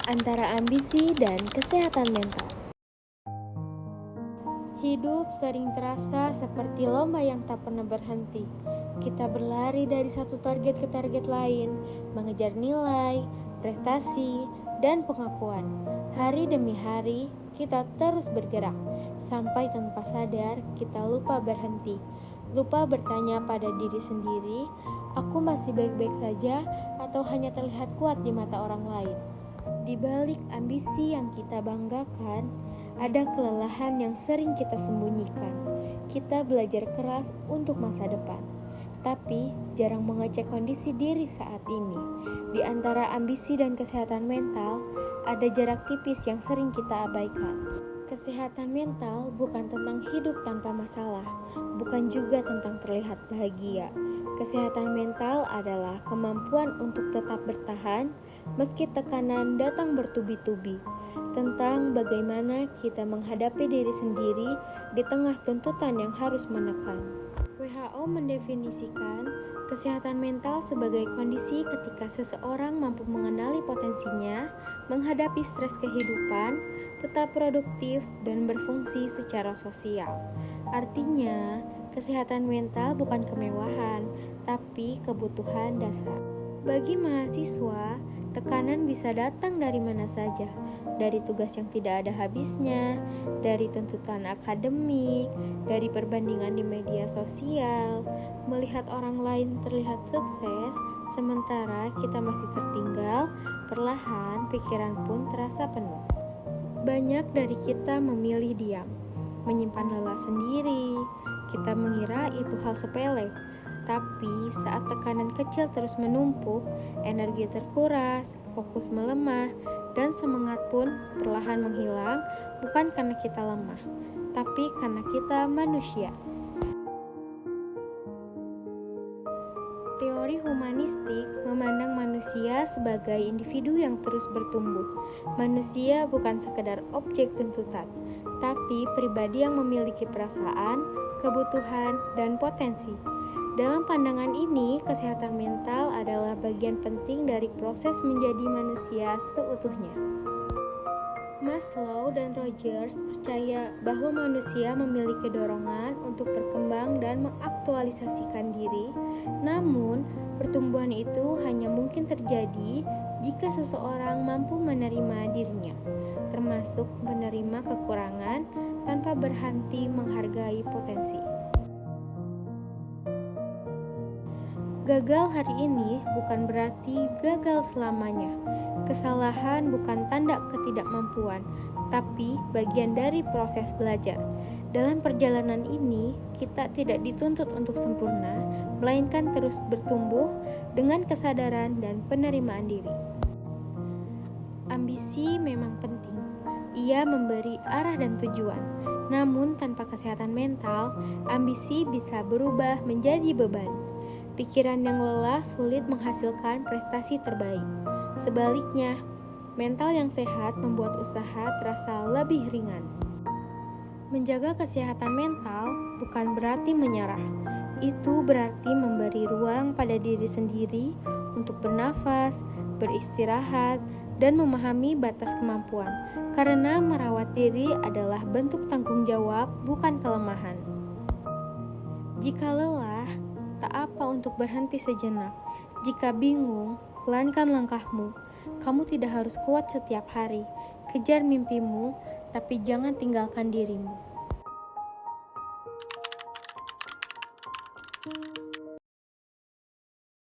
antara ambisi dan kesehatan mental. Hidup sering terasa seperti lomba yang tak pernah berhenti. Kita berlari dari satu target ke target lain, mengejar nilai, prestasi, dan pengakuan. Hari demi hari, kita terus bergerak, sampai tanpa sadar kita lupa berhenti. Lupa bertanya pada diri sendiri, aku masih baik-baik saja atau hanya terlihat kuat di mata orang lain? Di balik ambisi yang kita banggakan, ada kelelahan yang sering kita sembunyikan. Kita belajar keras untuk masa depan, tapi jarang mengecek kondisi diri saat ini. Di antara ambisi dan kesehatan mental, ada jarak tipis yang sering kita abaikan. Kesehatan mental bukan tentang hidup tanpa masalah, bukan juga tentang terlihat bahagia. Kesehatan mental adalah kemampuan untuk tetap bertahan meski tekanan datang bertubi-tubi, tentang bagaimana kita menghadapi diri sendiri di tengah tuntutan yang harus menekan. WHO mendefinisikan kesehatan mental sebagai kondisi ketika seseorang mampu mengenali potensinya, menghadapi stres kehidupan, tetap produktif, dan berfungsi secara sosial. Artinya, kesehatan mental bukan kemewahan, tapi kebutuhan dasar. Bagi mahasiswa, tekanan bisa datang dari mana saja, dari tugas yang tidak ada habisnya, dari tuntutan akademik, dari perbandingan di media sosial, melihat orang lain terlihat sukses, sementara kita masih tertinggal, perlahan pikiran pun terasa penuh. Banyak dari kita memilih diam, menyimpan lelah sendiri. Kita mengira itu hal sepele, tapi saat tekanan kecil terus menumpuk, energi terkuras, fokus melemah, dan semangat pun perlahan menghilang, bukan karena kita lemah, tapi karena kita manusia. Teori humanistik memandang manusia sebagai individu yang terus bertumbuh. Manusia bukan sekedar objek tuntutan, tapi pribadi yang memiliki perasaan, kebutuhan, dan potensi. Dalam pandangan ini, kesehatan mental adalah bagian penting dari proses menjadi manusia seutuhnya. Maslow dan Rogers percaya bahwa manusia memiliki dorongan untuk berkembang dan mengaktualisasikan diri, namun pertumbuhan itu hanya mungkin terjadi jika seseorang mampu menerima dirinya, termasuk menerima kekurangan tanpa berhenti menghargai potensi. Gagal hari ini bukan berarti gagal selamanya. Kesalahan bukan tanda ketidakmampuan, tapi bagian dari proses belajar. Dalam perjalanan ini, kita tidak dituntut untuk sempurna, melainkan terus bertumbuh dengan kesadaran dan penerimaan diri. Ambisi memang penting. Ia memberi arah dan tujuan. Namun tanpa kesehatan mental, ambisi bisa berubah menjadi beban. Pikiran yang lelah sulit menghasilkan prestasi terbaik. Sebaliknya, mental yang sehat membuat usaha terasa lebih ringan. Menjaga kesehatan mental bukan berarti menyerah. Itu berarti memberi ruang pada diri sendiri untuk bernafas, beristirahat, dan memahami batas kemampuan. Karena merawat diri adalah bentuk tanggung jawab, bukan kelemahan. Jika lelah, tak apa untuk berhenti sejenak. Jika bingung, pelankan langkahmu. Kamu tidak harus kuat setiap hari. Kejar mimpimu, tapi jangan tinggalkan dirimu.